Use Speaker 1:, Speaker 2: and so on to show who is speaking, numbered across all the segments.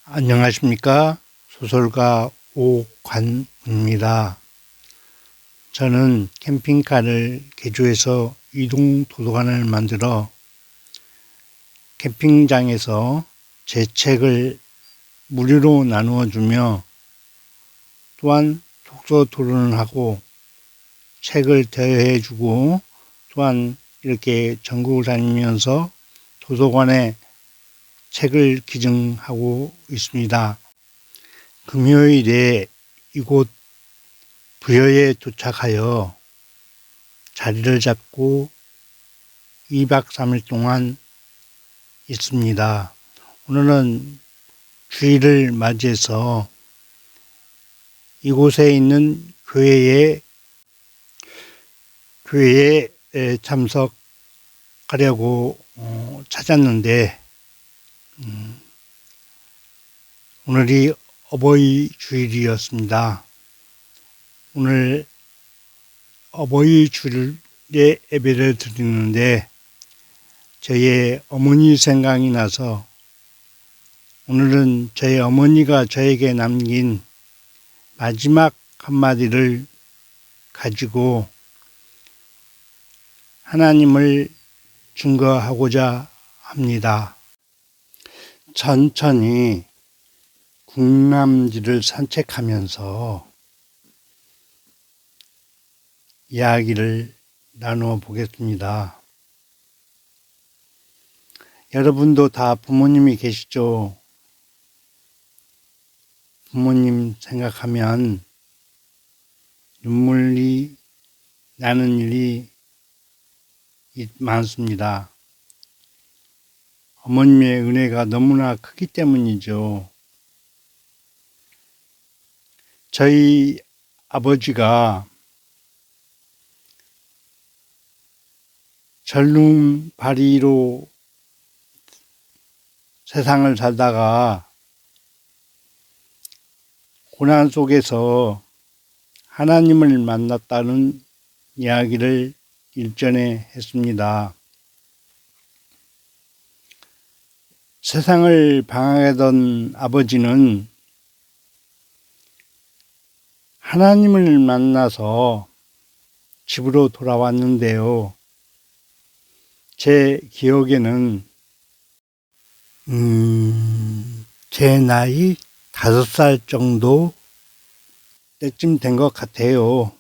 Speaker 1: 안녕하십니까. 소설가 오관입니다. 저는 캠핑카를 개조해서 이동 도서관을 만들어 캠핑장에서 제 책을 무료로 나누어 주며 또한 독서 토론을 하고 책을 대여해 주고 또한 이렇게 전국을 다니면서 도서관에 책을 기증하고 있습니다. 금요일에 이곳 부여에 도착하여 자리를 잡고 2박 3일 동안 있습니다. 오늘은 주일을 맞이해서 이곳에 있는 교회에 참석하려고 찾았는데 오늘이 어버이 주일이었습니다. 오늘 어버이 주일에 예배를 드리는데 저의 어머니 생각이 나서 오늘은 저희 어머니가 저에게 남긴 마지막 한마디를 가지고 하나님을 증거하고자 합니다. 천천히 궁람지를 산책하면서 이야기를 나누어 보겠습니다. 여러분도 다 부모님이 계시죠? 부모님 생각하면 눈물이 나는 일이 많습니다. 어머님의 은혜가 너무나 크기 때문이죠. 저희 아버지가 젊은 발이로 세상을 살다가 고난 속에서 하나님을 만났다는 이야기를 일전에 했습니다. 세상을 방황하던 아버지는 하나님을 만나서 집으로 돌아왔는데요. 제 기억에는 제 나이 5살 정도 때쯤 된 것 같아요.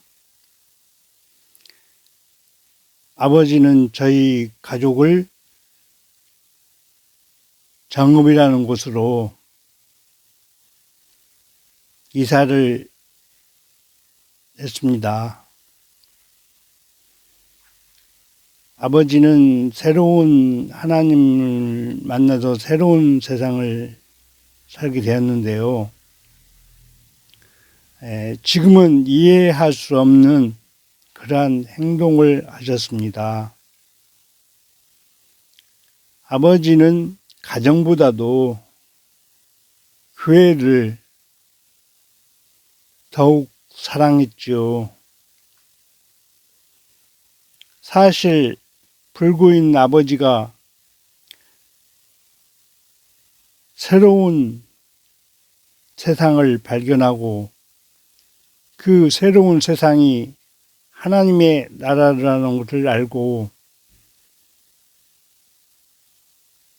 Speaker 1: 아버지는 저희 가족을 정읍이라는 곳으로 이사를 했습니다. 아버지는 새로운 하나님을 만나서 새로운 세상을 살게 되었는데요. 지금은 이해할 수 없는 그러한 행동을 하셨습니다. 아버지는 가정보다도 교회를 더욱 사랑했죠. 사실 불구인 아버지가 새로운 세상을 발견하고 그 새로운 세상이 하나님의 나라라는 것을 알고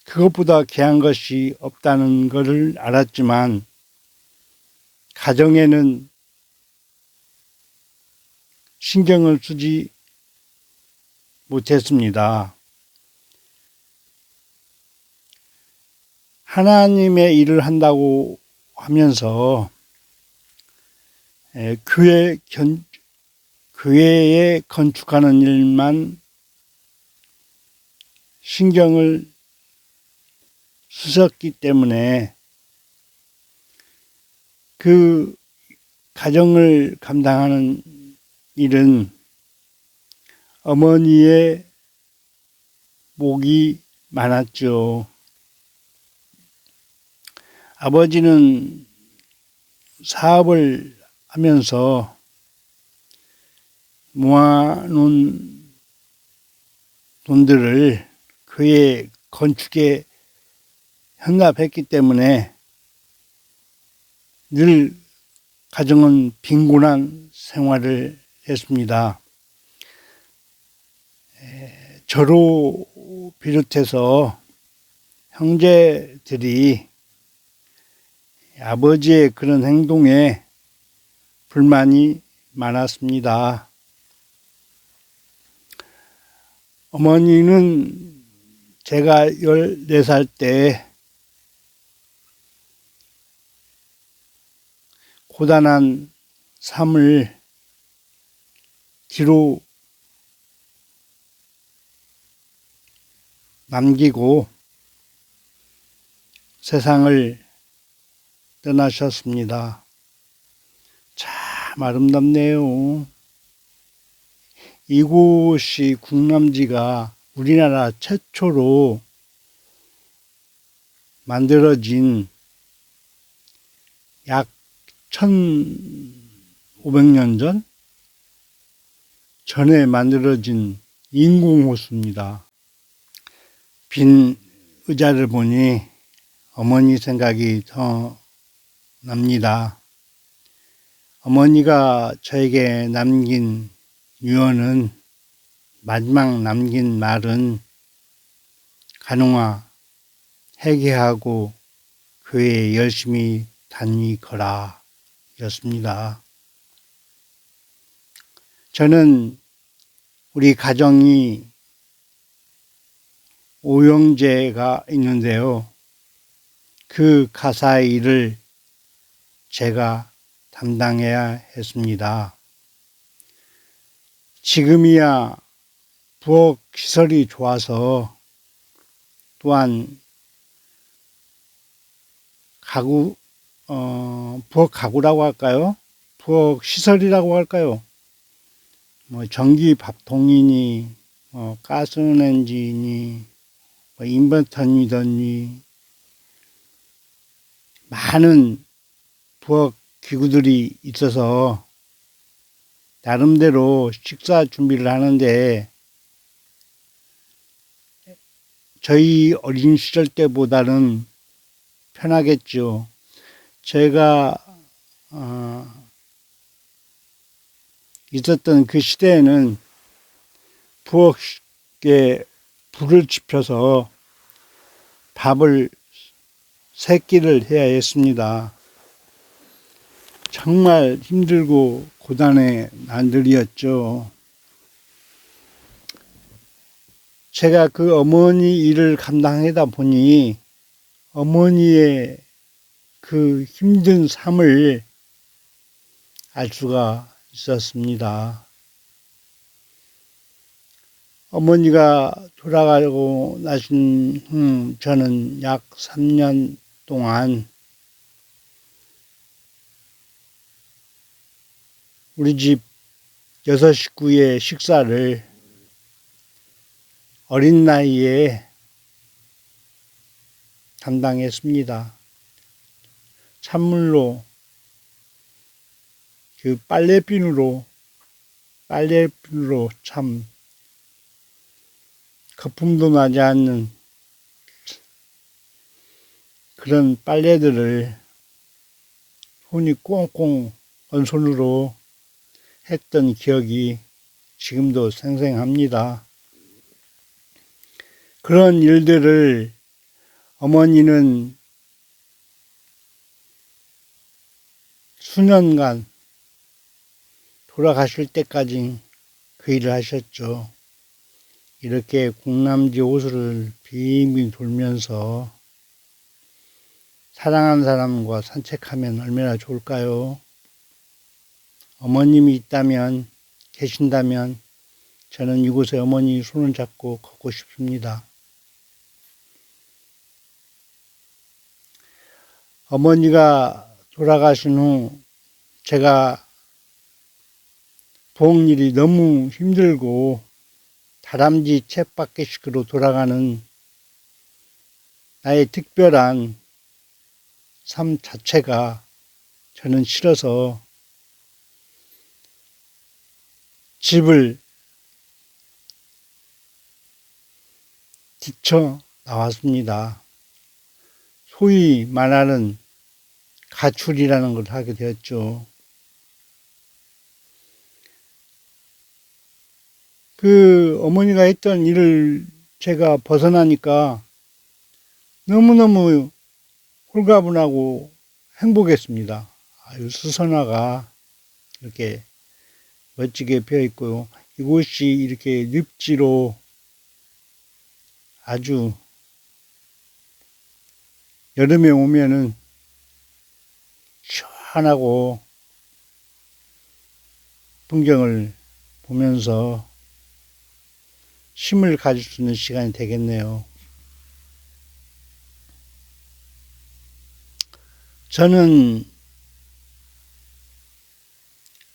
Speaker 1: 그것보다 귀한 것이 없다는 것을 알았지만 가정에는 신경을 쓰지 못했습니다. 하나님의 일을 한다고 하면서 교회에 건축하는 일만 신경을 쓰셨기 때문에 그 가정을 감당하는 일은 어머니의 몫이 많았죠. 아버지는 사업을 하면서 모아놓은 돈들을 그의 건축에 헌납했기 때문에 늘 가정은 빈곤한 생활을 했습니다. 저로 비롯해서 형제들이 아버지의 그런 행동에 불만이 많았습니다. 어머니는 제가 14살 때 고단한 삶을 뒤로 남기고 세상을 떠나셨습니다. 참 아름답네요. 이곳이 국남지가 우리나라 최초로 만들어진 약 1500년 전에 만들어진 인공호수입니다. 빈 의자를 보니 어머니 생각이 더 납니다. 어머니가 저에게 남긴 유언은, 마지막 남긴 말은 간호아 회개하고 교회에 열심히 다니거라 였습니다. 저는 우리 가정이 5형제가 있는데요. 그 가사의 일을 제가 담당해야 했습니다. 지금이야 부엌 시설이 좋아서, 또한 부엌 가구라고 할까요? 부엌 시설이라고 할까요? 전기 밥통이니, 가스레인지니, 인버터이더니, 많은 부엌 기구들이 있어서 나름대로 식사 준비를 하는데, 저희 어린 시절 때보다는 편하겠죠. 제가 있었던 그 시대에는 부엌에 불을 지펴서 밥을 3끼를 해야 했습니다. 정말 힘들고 고단의 날들이었죠. 제가 그 어머니 일을 감당하다 보니 어머니의 그 힘든 삶을 알 수가 있었습니다. 어머니가 돌아가고 나신 후 저는 약 3년 동안 우리 집 6식구의 식사를 어린 나이에 담당했습니다. 찬물로, 그 빨래비누로 참 거품도 나지 않는 그런 빨래들을 손이 꽁꽁 언 손으로 했던 기억이 지금도 생생합니다. 그런 일들을 어머니는 수년간 돌아가실 때까지 그 일을 하셨죠. 이렇게 국남지 호수를 빙빙 돌면서 사랑하는 사람과 산책하면 얼마나 좋을까요? 어머님이 있다면, 계신다면 저는 이곳에 어머니 손을 잡고 걷고 싶습니다. 어머니가 돌아가신 후 제가 부엌 일이 너무 힘들고 다람쥐 쳇바퀴식으로 돌아가는 나의 특별한 삶 자체가 저는 싫어서 집을 뛰쳐 나왔습니다. 소위 말하는 가출이라는 걸 하게 되었죠. 그 어머니가 했던 일을 제가 벗어나니까 너무너무 홀가분하고 행복했습니다. 아유, 수선화가 이렇게 멋지게 피어 있고요. 이곳이 이렇게 늪지로 아주 여름에 오면은 시원하고 풍경을 보면서 쉼을 가질 수 있는 시간이 되겠네요. 저는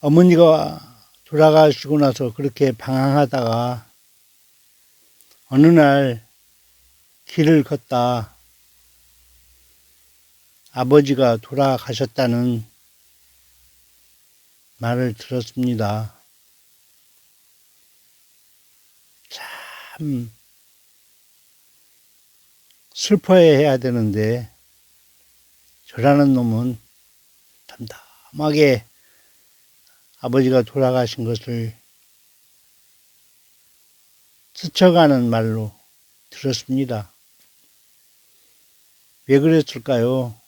Speaker 1: 어머니가 돌아가시고 나서 그렇게 방황하다가 어느 날 길을 걷다 아버지가 돌아가셨다는 말을 들었습니다. 참 슬퍼해야 되는데 저라는 놈은 담담하게 아버지가 돌아가신 것을 스쳐가는 말로 들었습니다. 왜 그랬을까요?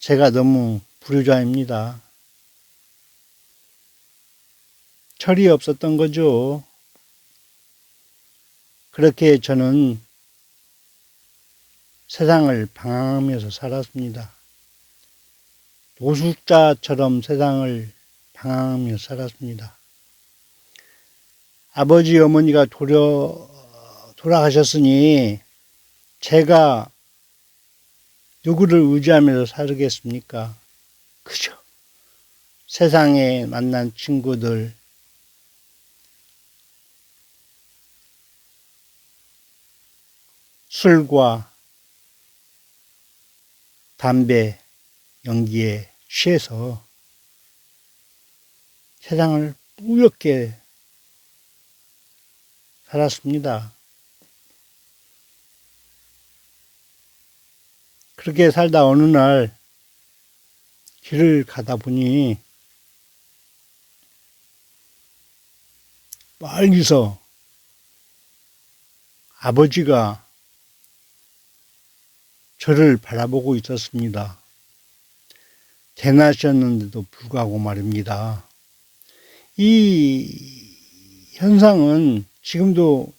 Speaker 1: 제가 너무 불효자입니다. 철이 없었던 거죠. 그렇게 저는 세상을 방황하면서 살았습니다. 노숙자처럼 세상을 방황하며 살았습니다. 아버지, 어머니가 돌아가셨으니 제가 누구를 의지하면서 살겠습니까? 그죠? 세상에 만난 친구들, 술과 담배, 연기에 취해서 세상을 뿌옇게 살았습니다. 그렇게 살다 어느 날 길을 가다 보니 멀리서 아버지가 저를 바라보고 있었습니다. 대낮이었는데도 불구하고 말입니다. 이 현상은 지금도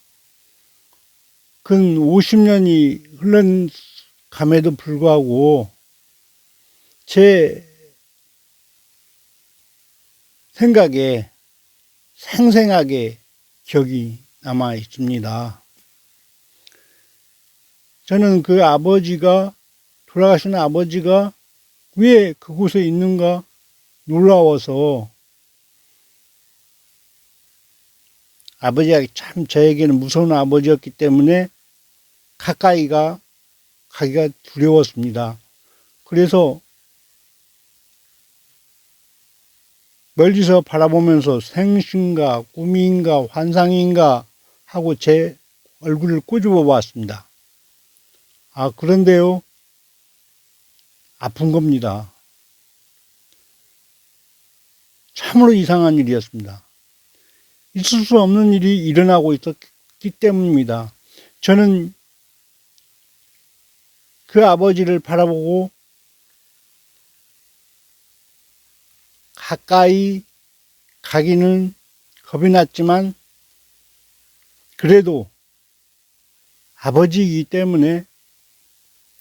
Speaker 1: 근 50년이 흘러 감에도 불구하고 제 생각에 생생하게 기억이 남아 있습니다. 저는 그 아버지가, 돌아가신 아버지가 왜 그곳에 있는가 놀라워서 아버지가 참 저에게는 무서운 아버지였기 때문에 가까이가 가기가 두려웠습니다. 그래서 멀리서 바라보면서 생신가 꿈인가 환상인가 하고 제 얼굴을 꼬집어 봤습니다. 아, 그런데요, 아픈 겁니다. 참으로 이상한 일이었습니다. 있을 수 없는 일이 일어나고 있었기 때문입니다. 저는 그 아버지를 바라보고 가까이 가기는 겁이 났지만 그래도 아버지이기 때문에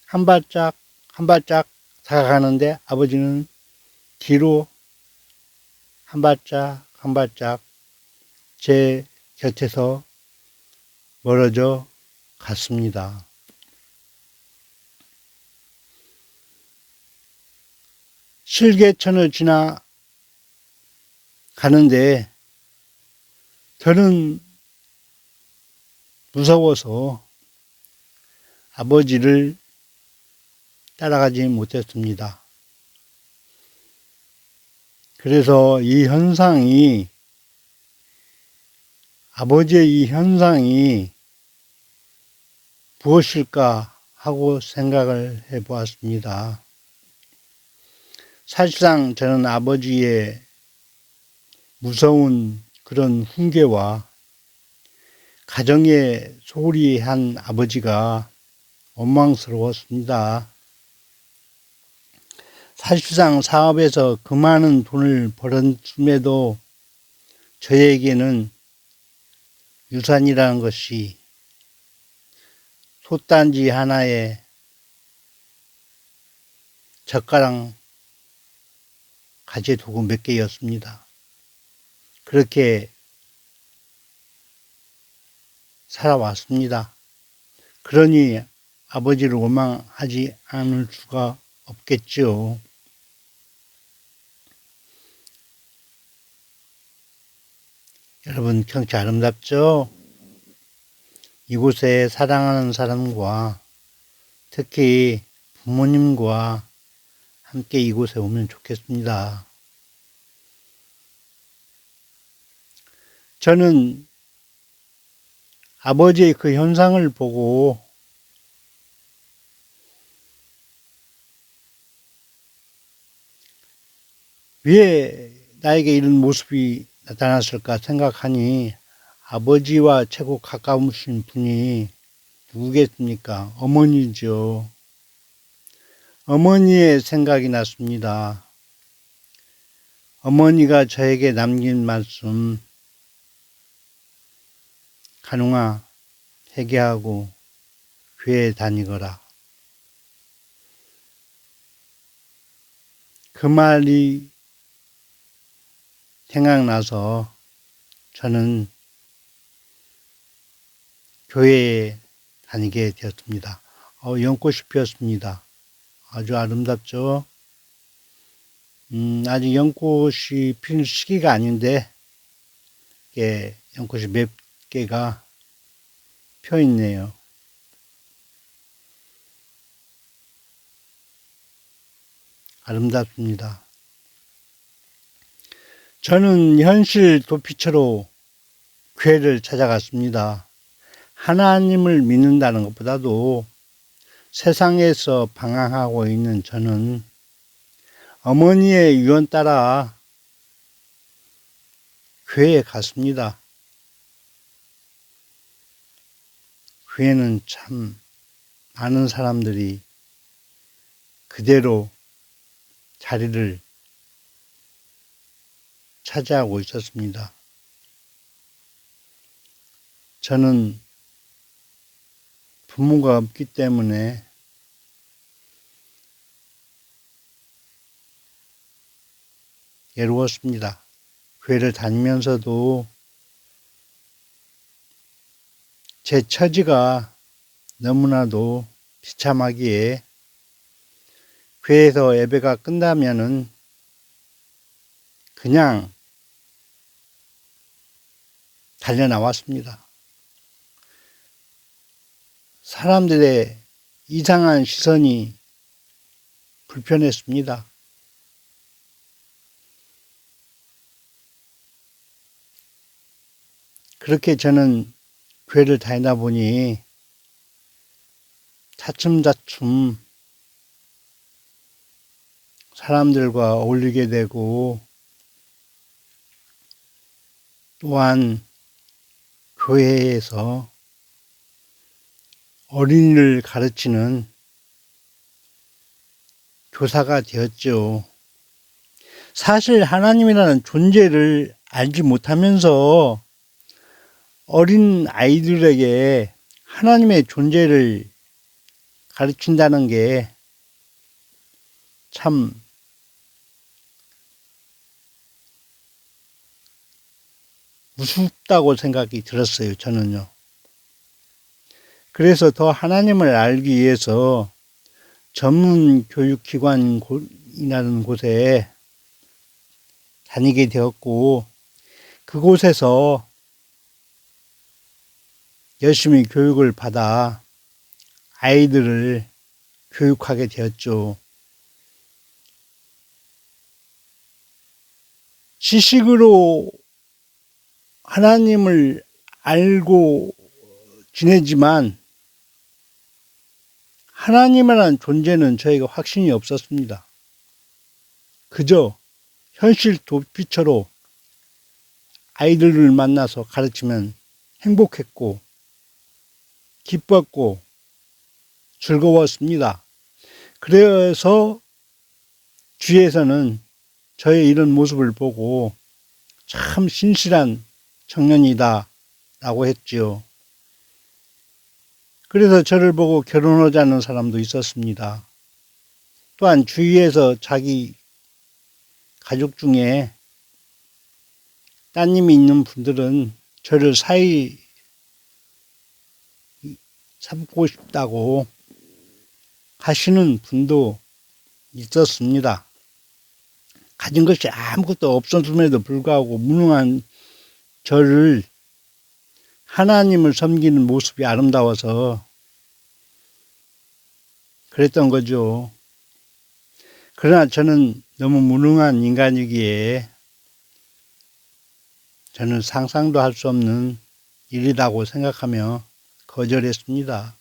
Speaker 1: 한 발짝 한 발짝 다가가는데 아버지는 뒤로 한 발짝 한 발짝 제 곁에서 멀어져 갔습니다. 실개천을 지나 가는데 저는 무서워서 아버지를 따라가지 못했습니다. 그래서 이 현상이, 아버지의 이 현상이 무엇일까 하고 생각을 해 보았습니다. 사실상 저는 아버지의 무서운 그런 훈계와 가정에 소홀히 한 아버지가 원망스러웠습니다. 사실상 사업에서 그 많은 돈을 벌었음에도 저에게는 유산이라는 것이 솥단지 하나에 젓가락 가재두고 몇 개였습니다. 그렇게 살아왔습니다. 그러니 아버지를 원망하지 않을 수가 없겠죠. 여러분, 경치 아름답죠? 이곳에 사랑하는 사람과 특히 부모님과 함께 이곳에 오면 좋겠습니다. 저는 아버지의 그 현상을 보고 왜 나에게 이런 모습이 나타났을까 생각하니 아버지와 최고 가까우신 분이 누구겠습니까? 어머니죠. 어머니의 생각이 났습니다. 어머니가 저에게 남긴 말씀, 가능하 회개하고 교회에 다니거라. 그 말이 생각나서 저는 교회에 다니게 되었습니다. 연꽃이 피었습니다. 아주 아름답죠? 아직 연꽃이 피는 시기가 아닌데, 연꽃이 몇 개가 펴 있네요. 아름답습니다. 저는 현실 도피처로 교회를 찾아갔습니다. 하나님을 믿는다는 것보다도 세상에서 방황하고 있는 저는 어머니의 유언 따라 교회에 갔습니다. 교회는 참 많은 사람들이 그대로 자리를 차지하고 있었습니다. 저는 부모가 없기 때문에 외로웠습니다. 교회를 다니면서도 제 처지가 너무나도 비참하기에 교회에서 예배가 끝나면은 그냥 달려 나왔습니다. 사람들의 이상한 시선이 불편했습니다. 그렇게 저는 교회를 다니다 보니 차츰차츰 사람들과 어울리게 되고 또한 교회에서 어린이를 가르치는 교사가 되었죠. 사실 하나님이라는 존재를 알지 못하면서 어린 아이들에게 하나님의 존재를 가르친다는 게 참 우습다고 생각이 들었어요, 저는요. 그래서 더 하나님을 알기 위해서 전문 교육기관이라는 곳에 다니게 되었고, 그곳에서 열심히 교육을 받아 아이들을 교육하게 되었죠. 지식으로 하나님을 알고 지내지만 하나님이라는 존재는 저희가 확신이 없었습니다. 그저 현실 도피처로 아이들을 만나서 가르치면 행복했고 기뻤고 즐거웠습니다. 그래서 주위에서는 저의 이런 모습을 보고 참 신실한 청년이다 라고 했지요. 그래서 저를 보고 결혼하자는 사람도 있었습니다. 또한 주위에서 자기 가족 중에 따님이 있는 분들은 저를 사위 삼고 싶다고 하시는 분도 있었습니다. 가진 것이 아무것도 없었음에도 불구하고 무능한 저를 하나님을 섬기는 모습이 아름다워서 그랬던 거죠. 그러나 저는 너무 무능한 인간이기에 저는 상상도 할 수 없는 일이라고 생각하며 거절했습니다.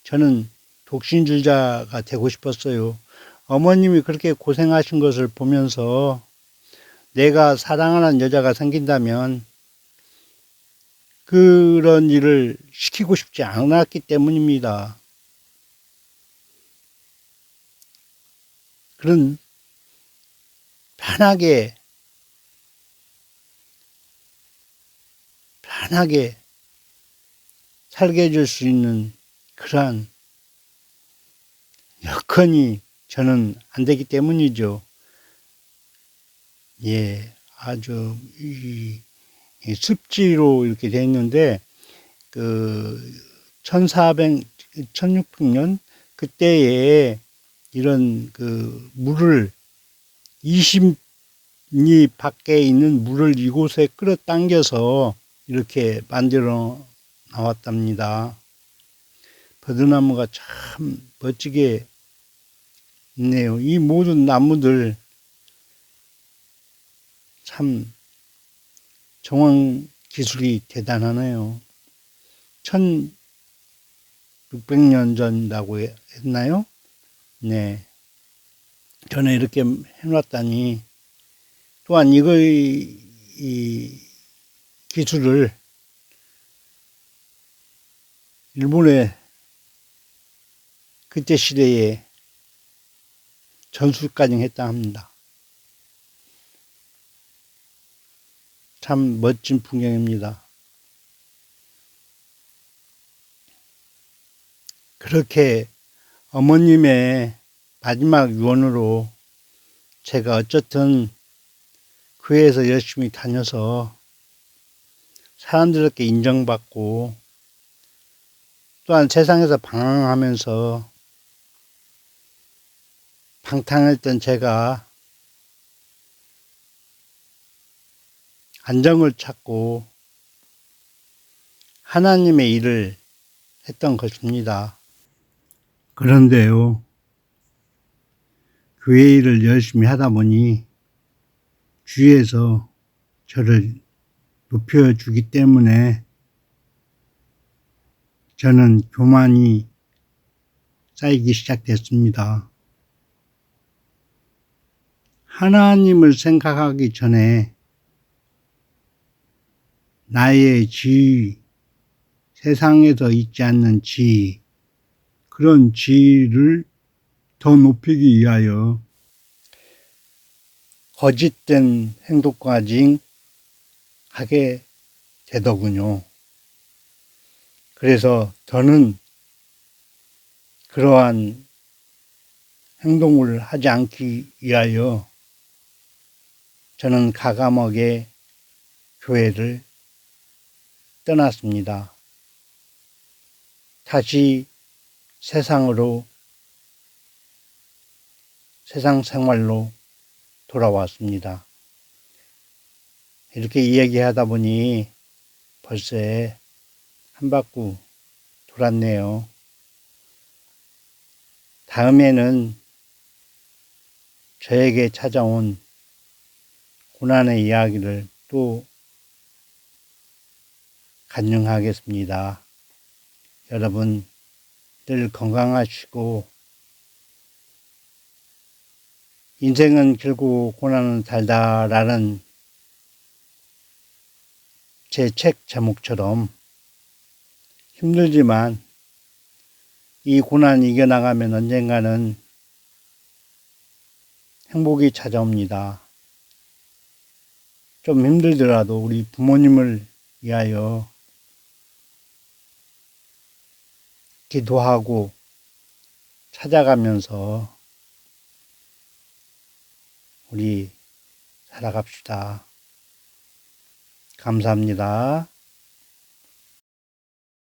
Speaker 1: 저는 독신주의자가 되고 싶었어요. 어머님이 그렇게 고생하신 것을 보면서 내가 사랑하는 여자가 생긴다면 그런 일을 시키고 싶지 않았기 때문입니다. 그런 편하게 살게 해줄 수 있는 그러한 여건이 저는 안 되기 때문이죠. 예, 아주 이 습지로 이렇게 돼 있는데 그 1600년 그때에 이런 그 물을 20리 밖에 있는 물을 이곳에 끌어당겨서 이렇게 만들어 나왔답니다. 버드나무가 참 멋지게 있네요. 이 모든 나무들 참 정원 기술이 대단하네요. 1600년 전이라고 했나요? 네. 전에 이렇게 해놨다니, 또한 이 기술을 일본의 그때 시대에 전수까지 했다 합니다. 참 멋진 풍경입니다. 그렇게 어머님의 마지막 유언으로 제가 어쨌든 교회에서 열심히 다녀서 사람들에게 인정받고 또한 세상에서 방황하면서 방탕했던 제가 안정을 찾고 하나님의 일을 했던 것입니다. 그런데요, 교회 일을 열심히 하다 보니 주위에서 저를 높여주기 때문에 저는 교만이 쌓이기 시작됐습니다. 하나님을 생각하기 전에 나의 지위, 세상에서 있지 않는 지위, 그런 지위를 더 높이기 위하여 거짓된 행동까지 하게 되더군요. 그래서 저는 그러한 행동을 하지 않기 위하여 저는 가감하게 교회를 떠났습니다. 다시 세상 생활로 돌아왔습니다. 이렇게 이야기하다 보니 벌써 한 바퀴 돌았네요. 다음에는 저에게 찾아온 고난의 이야기를 또 간증하겠습니다. 여러분, 늘 건강하시고, 인생은 길고 고난은 달다라는 제 책 제목처럼 힘들지만 이 고난 이겨나가면 언젠가는 행복이 찾아옵니다. 좀 힘들더라도 우리 부모님을 위하여 기도하고 찾아가면서 우리 살아갑시다. 감사합니다.